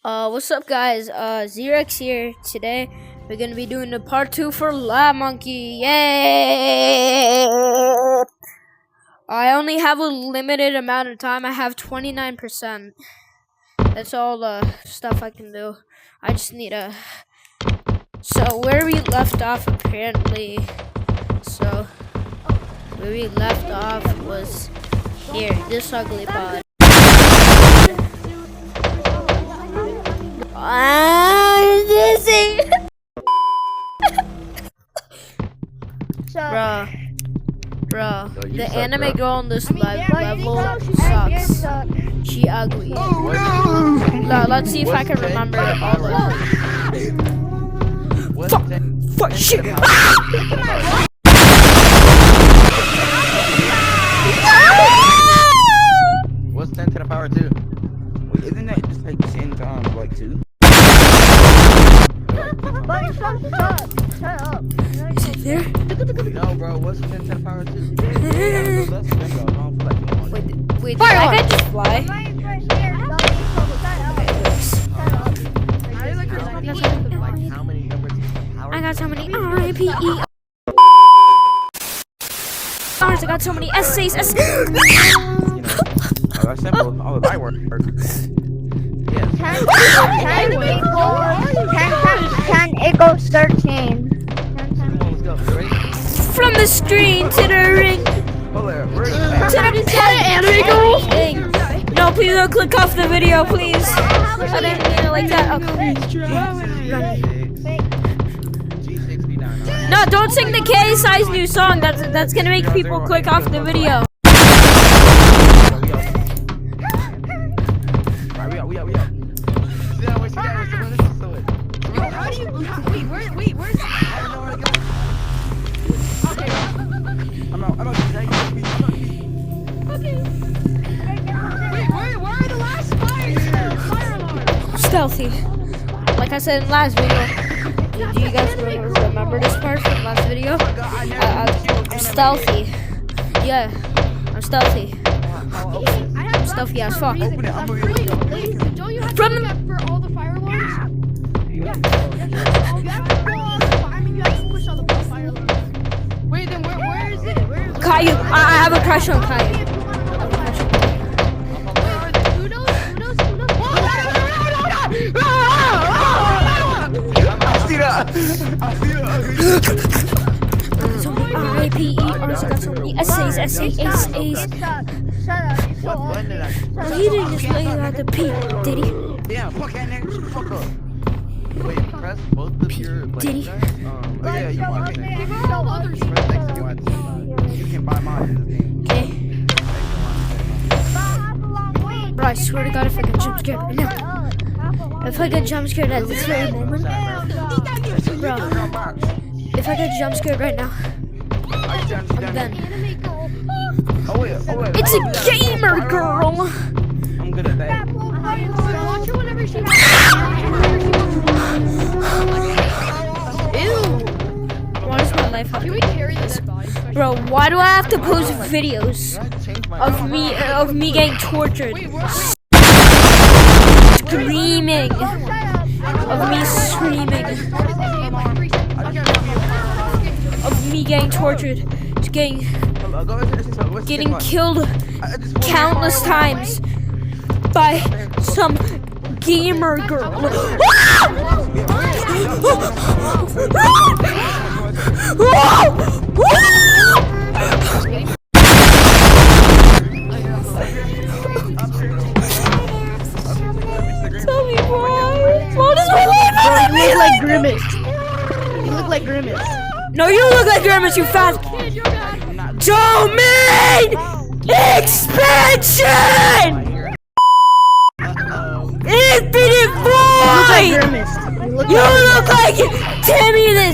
What's up, guys? Xerox here. Today we're gonna be doing the part 2 for Lab Monkey. Yay! I only have a limited amount of time. I have 29%. That's all the stuff I can do. I just need a. So where we left off, apparently. So where we left off was here. This ugly pod. Bruh, the anime girl in this level sucks. She ugly. Let's see if I can remember all of it. Fuck, shit! What's 10 to the power 2? Wait, isn't that just like 10 times like 2? Shut up. Is it there? No, bro, what's 10 to the power 2? Wait, did I just fly? I got so many R.I.P.E. I got so many essays. That's simple. All of my work. Yeah. 10 equals 13. Let's go. Ready? From the screen to the ring. To the anime girl. No, please don't click off the video, please. I didn't mean it like that. Okay. No, don't sing the KSI's new song. That's gonna make people click off the video. Stealthy. Like I said in last video. Do you guys remember this part from last video? I'm stealthy. Yeah, I'm stealthy. I'm stealthy as fuck. Don't you have From to do that for all the fire alarms? You have to push all the fire alarms. Wait, then where is it? Where is it? Caillou. I have a crush on Caillou. So many R.I.P.E. Also got so many essays. Well, he didn't just let you out the P, did he? Yeah, fuck that nigga. Fuck up. Wait, press both of your. Did he? Yeah, you want to. Press X if you want to. You can buy mine in this game. Okay. Bro, I swear to God, if I get jump scared right now. If I get jump scared at this very moment. Bro, if I get jump scared right now, I'm done. Oh, wait. It's a gamer girl! I'm good at that. Watch her whenever she Ew! Why does my life have Can to we carry the dead body? Bro, why do I have to post videos of me getting tortured? Wait, where? Screaming! Of me screaming! Of me getting tortured! Getting killed countless times by some gamer girl. Tell me why? Why does my life have to be like Grimace. You look like Grimace. No, you look like Grimace, you fat domain expansion! Infinite void! You look like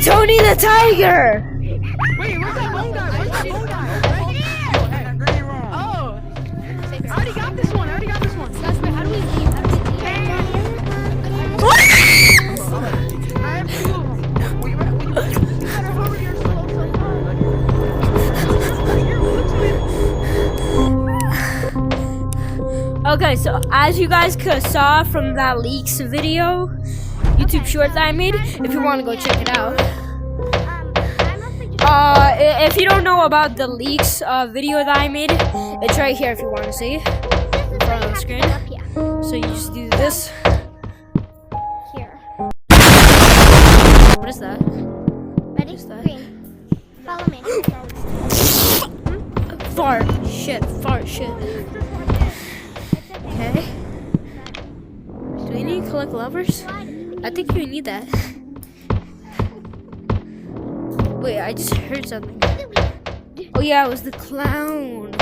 Tony the Tiger! Wait, where's that bone guy? Where's that bone guy? Right here! Oh! I already got this one. That's wait, how do we leave? I have two of them. Okay, so as you guys saw from that leaks video, YouTube short that I made, if you want to go check it out. If you don't know about the leaks video that I made, it's right here if you want to see it in front of the screen. So you just do this. Here. What is that? Ready? that? Green. Follow me. Fart shit. Okay. Do we need to collect lovers? I think you need that. Wait, I just heard something. Oh yeah, it was the clown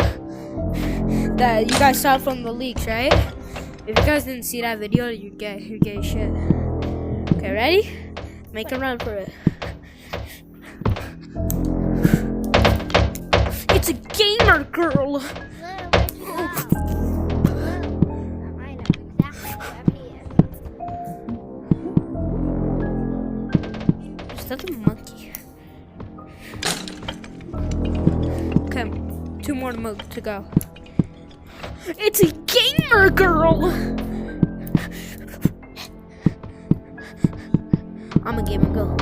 that you guys saw from the leaks, right? If you guys didn't see that video, you're gay as shit. Okay, ready? Make a run for it. It's a gamer girl. Is that a monkey? Okay, 2 more to go. It's a gamer girl. I'm a gamer girl.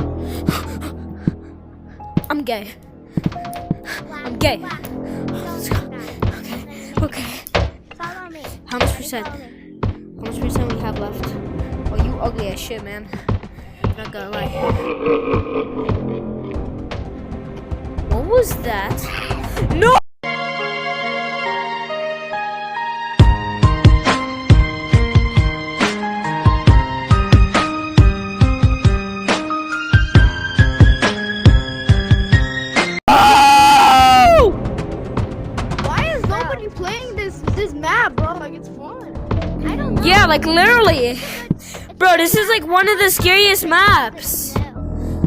I'm gay. I'm gay. Okay. Follow me. How much percent? How much percent we have left? Oh, you ugly as shit, man. Not gonna lie. What was that? No! Why is nobody playing this map, bro? Like it's fun. I don't know. Yeah, like literally. Bro, this is like one of the scariest maps.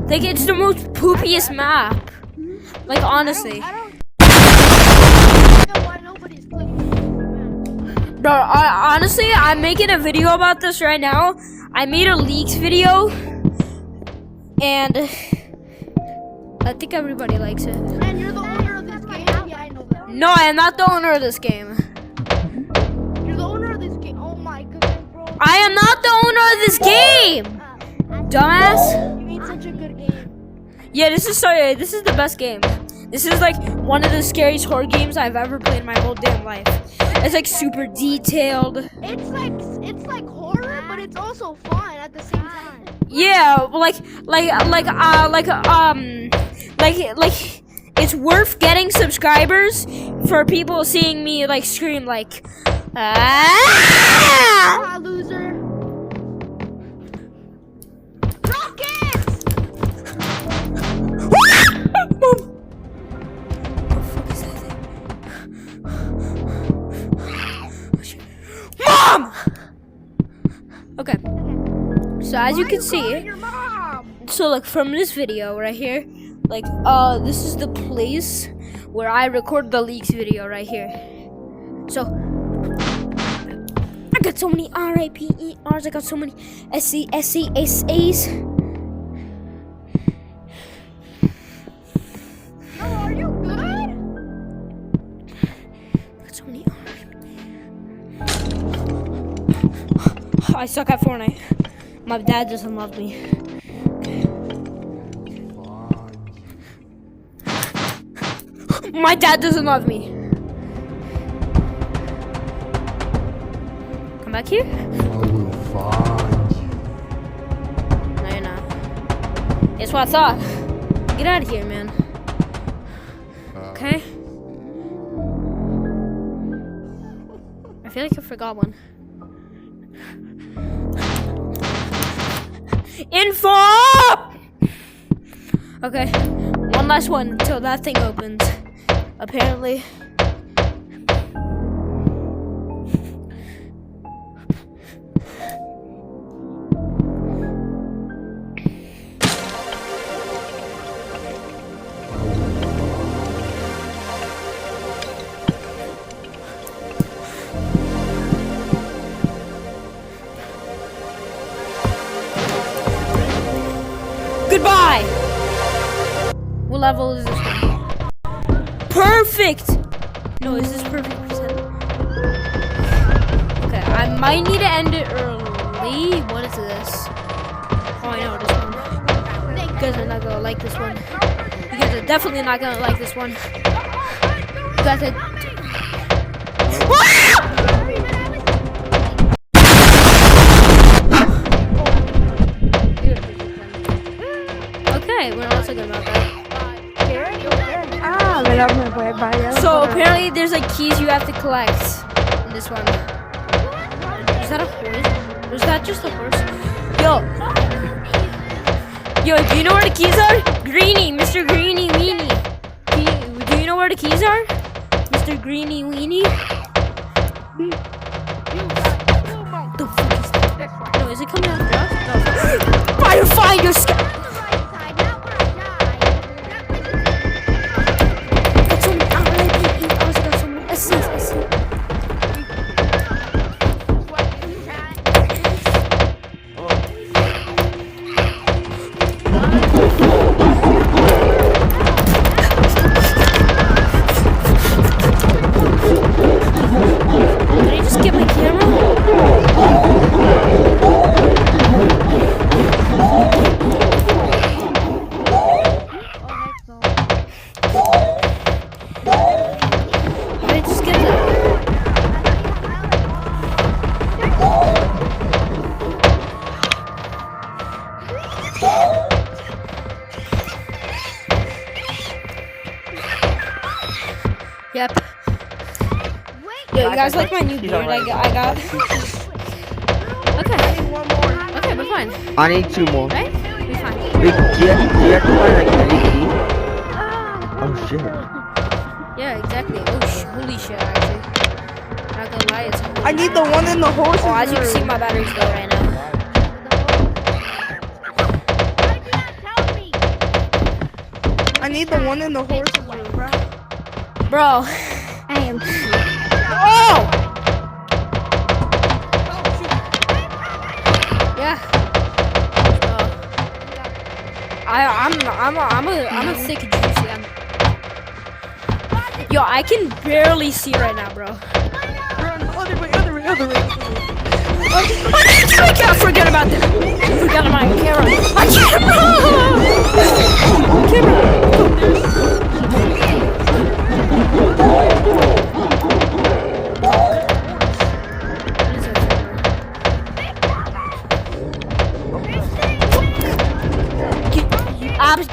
Like it's the most poopiest map. Like honestly. I don't know why nobody's playing this map. Bro, honestly, I'm making a video about this right now. I made a leaks video. And I think everybody likes it. Man, you're the owner of this game. Yeah, I know that. No, I am not the owner of this game. You're the owner of this game. Oh my goodness, bro. I am not the owner of this game. Dumbass. You made such a good game. Yeah, this is the best game. This is like one of the scariest horror games I've ever played in my whole damn life. It's like super detailed. It's like horror, but it's also fun at the same time. Yeah, it's worth getting subscribers for people seeing me like scream like ah! Ah, loser. Rockets! Mom! Okay. So as you can see, Your mom. so like from this video right here, like this is the place where I record the leaks video right here. So I got so many RIPERs, I got so many SCSCSAs. No, are you good? I got so many I suck at Fortnite. My dad doesn't love me. My dad doesn't love me. Come back here? I will find you. No, you're not. That's what I thought. Get out of here, man. Okay? I feel like I forgot one. Info! Okay, one last one until that thing opens. Apparently. Goodbye! What level is this one? Perfect! No, is this perfect percent? Okay, I'm might need to end it early. What is this? Oh, I know this one. You guys are not gonna like this one. You guys are definitely not gonna like this one. You guys are. Okay, we're not so good about that. So apparently there's like keys you have to collect in this one. Is that a horse? Or is that just a horse? Yo, do you know where the keys are? Greenie, Mr. Greenie Weenie. Do you know where the keys are? Mr. Greenie Weenie? The fuck is that? No, is it coming out of us? No. Find your sky. Yep. Yo, you guys like my new beard I got? Okay. Okay, we're fine. I need 2 more. Right? We're fine. Wait, do you have to find like any key? Oh shit. Yeah, exactly. Oh, holy shit, actually. Not gonna lie, it's holy. I need the one in the horse. Oh, as you can see, my battery's low right now. I need the one in the horse. Bro. I am. Oh! Yeah. I'm a sick juicy. Yo, I can barely see right now, bro. Other way. I can't forget about this. Forget about my camera. My camera.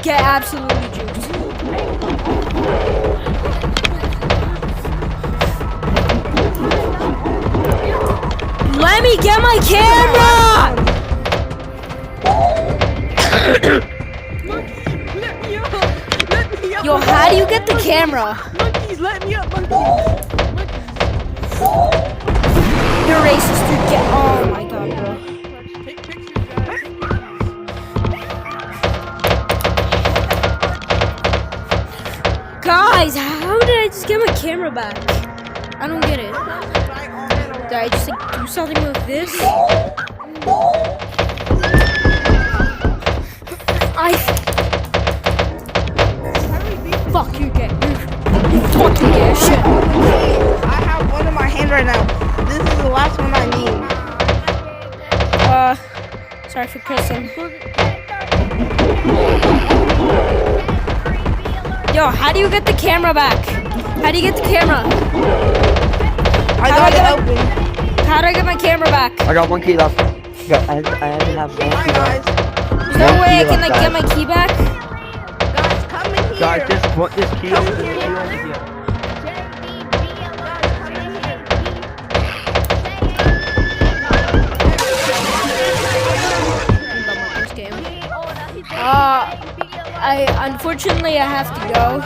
Get absolutely juiced. Let me get my camera! Yo, how do you get the camera? Monkeys, let me up, monkeys. You're racist, dude. Oh my god, bro. Take pictures, Guys, how did I just get my camera back? I don't get it. Did I just like do something with this? Fuck you, gay. You fucking gay as shit. I have one in my hand right now. This is the last one I need. Sorry for cursing. Yo, how do you get the camera back? How do you get the camera? I got it open. How do I get my camera back? I got 1 key left. I only have 1 Hi key guys. left. There's no way I can like get my key back? Guys, come in here. Guys, this key Come over here. here. Unfortunately I have to go.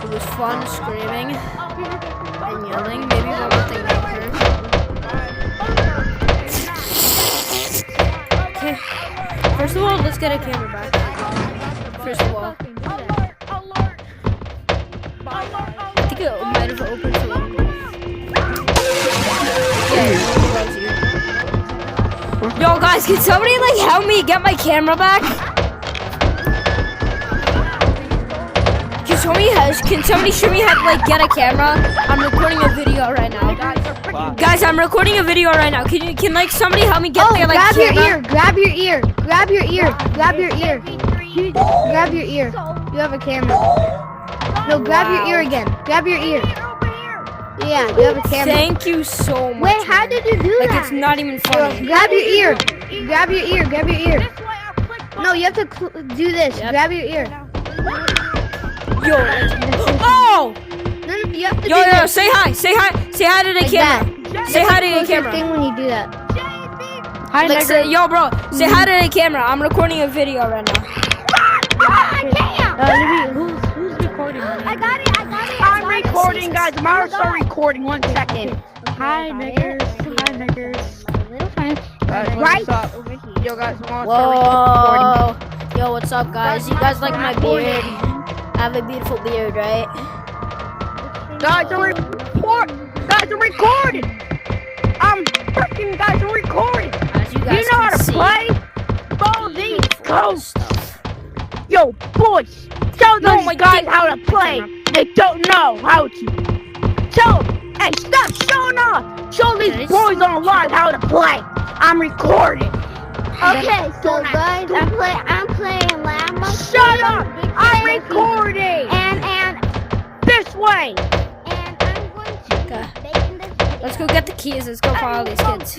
It was fun screaming and yelling. Maybe one more thing that hurt. Okay. First of all, let's get a camera back. First of all. I think it might have opened for one. Yo guys, can somebody like help me get my camera back? Can somebody show me how to like get a camera? I'm recording a video right now. Guys, I'm recording a video right now. Can like somebody help me get Oh, there? Like, grab your camera? ear. Grab your ear. Grab your ear. Grab your ear. Grab your ear. You have a camera. No, grab your ear again. Grab your ear. Yeah, you have a camera. Thank you so much. Wait, how man. did you do Like, that? it's not even funny. Grab your ear. Grab your ear. Grab your ear. No, you have to do this. Yep. Grab your ear. Yo. Oh! No, you have to Yo, do yo, this. say hi. Say hi. Say hi to the Like camera. that. Say hi to the Close your camera. thing when you do that. Hi, Like, say, nigger. yo, bro, say hi to the camera. I'm recording a video right now. Who's recording? I got it. I'm recording, guys. I'm also recording. 1 second. Hi, niggers. Hi, niggers. Guys, Right. what's up? Yo, guys, we want to start recording. Whoa. Yo, what's up, guys? You guys like my beard? I have a beautiful beard, right? Guys, I'm recording. Guys, I'm recording. I'm freaking guys, I'm recording. As you guys You know how can to see, play? Follow these codes. stuff. Yo, boys, tell No, those my guys dick. how to play. They don't know how to. Tell them, hey, stop showing off. Show these Guys. boys online how to play. I'm recording. Okay, so guys, I'm playing Llama. Shut up! I'm recording. And This way. I'm going to Okay. make in this video. Let's go get the keys. Let's go follow these kids.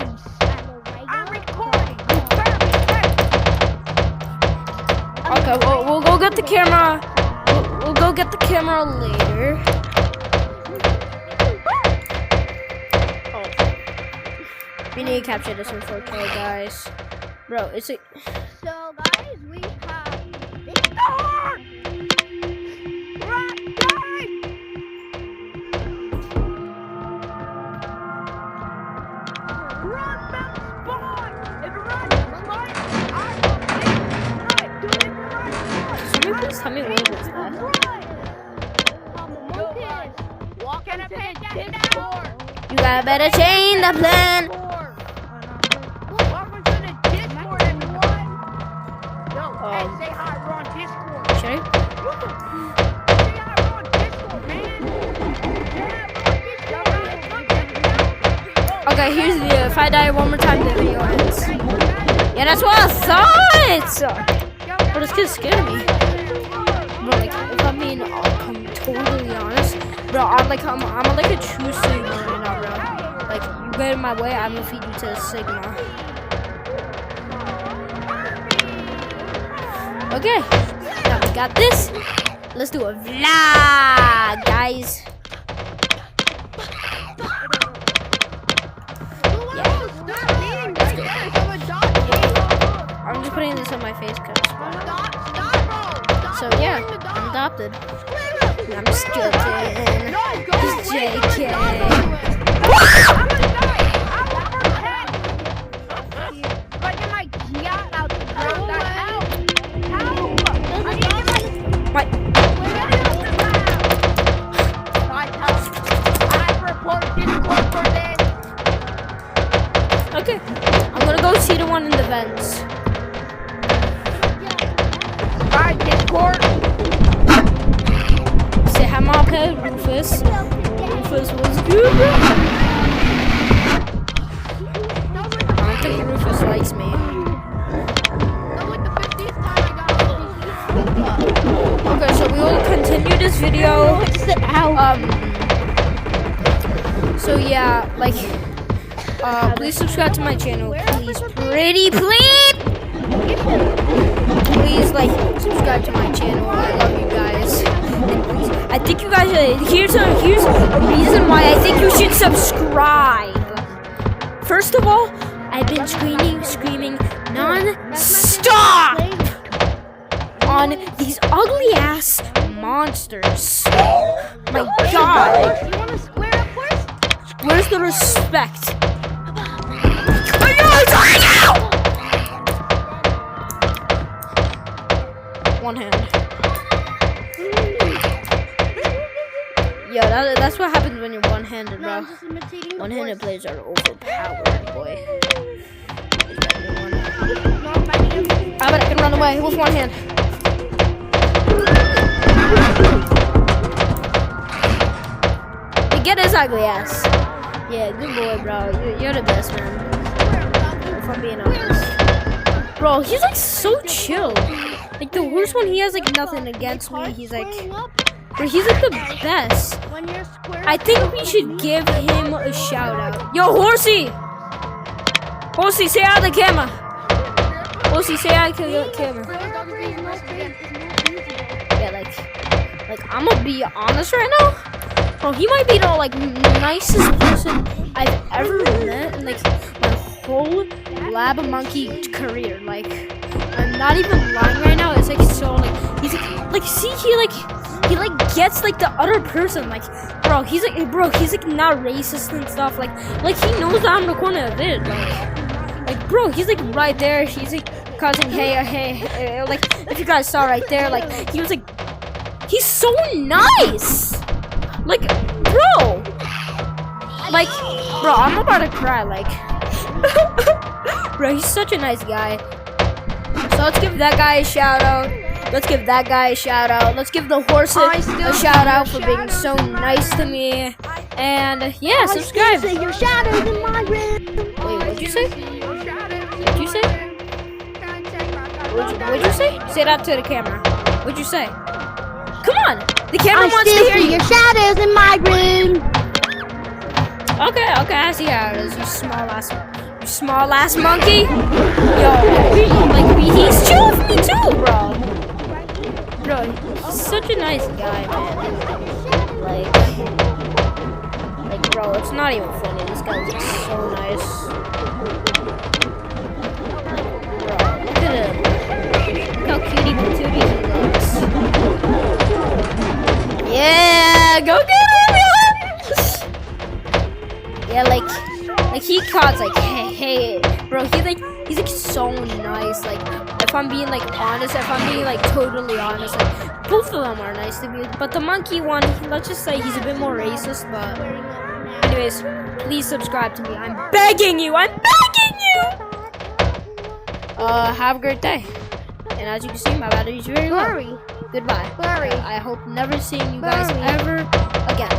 I'm recording. Okay, we'll go get the camera. We'll go get the camera later. We need to capture this in 4K, guys. Bro, it's a... So guys, we have this Somebody please tell me what was that? You gotta better change the plan. Say hi, we're on Discord. Should I? Say hi, we're on Discord, man. Okay, here's the if I die one more time, the video ends. Yeah, that's what I thought. But it's gonna scare me. Bro, like, if I'm being totally honest, bro, I'm like a true Sigma right now, bro. Like, you get in my way, I'm gonna feed you to a Sigma. Okay, now we got this. Let's do a vlog, guys. I'm just putting this on my face because. So yeah, I'm adopted. I'm just joking. Just JK. What? Okay, I'm gonna go see the one in the vents. Say hi, my pet Rufus. Rufus was good. I don't think Rufus likes me. Okay, so we will continue this video. So yeah, like, please subscribe to my channel, please, pretty please. Please, like, subscribe to my channel. I love you guys. And please, I think you guys. Here's a reason why I think you should subscribe. First of all, I've been screaming non-stop on these ugly ass monsters. My God, where's the respect? One hand. Yo, that's what happens when you're one-handed, bro. One-handed players are overpowered, boy. I bet I can run away with one hand. Get his ugly ass. Yeah, good boy, bro. You're the best, man. If I'm being honest. Bro, he's like so chill. Like the worst one, he has like nothing against me. He's like, bro, he's like the best. I think we should give him a shout out. Yo, Horsey! Horsey, say out of the camera. Horsey, say out of the camera. Yeah, like I'm gonna be honest right now. Bro, he might be the like nicest person I've ever met in like my whole Lab Monkey career. Like, I'm not even lying right now. It's like so like he's like see he gets like the other person. Like, bro, he's like not racist and stuff. Like he knows that I'm the corner of it. Like bro, he's like right there. He's like causing hey, like if you guys saw right there, like he was like he's so nice. Like, bro, I'm about to cry. Like, bro, he's such a nice guy. So let's give that guy a shout out. Let's give that guy a shout out. Let's give the horse a shout out for being so nice to me. And yeah, subscribe. Your shadows in my room. Wait, what'd you say? What'd you say? What'd you say? Say that to the camera. What'd you say? Come on, the camera wants to hear you. Your shadows in my room. Okay, I see how it is. You small ass monkey. Yo, he's chill with me too, bro. Bro, he's such a nice guy, man. Like, bro, it's not even funny. This guy looks so nice. Bro, look at him. Look how cutie patootie he looks. Yeah, go get him, yo! Yeah, like he caught like, hey, bro, he's like so nice. Like, if I'm being like honest, if I'm being like totally honest, like both of them are nice to me. But the monkey one, let's just say he's a bit more racist. But anyways, please subscribe to me. I'm begging you. Have a great day. And as you can see, my battery's very low. Goodbye. I hope never seeing you guys ever again.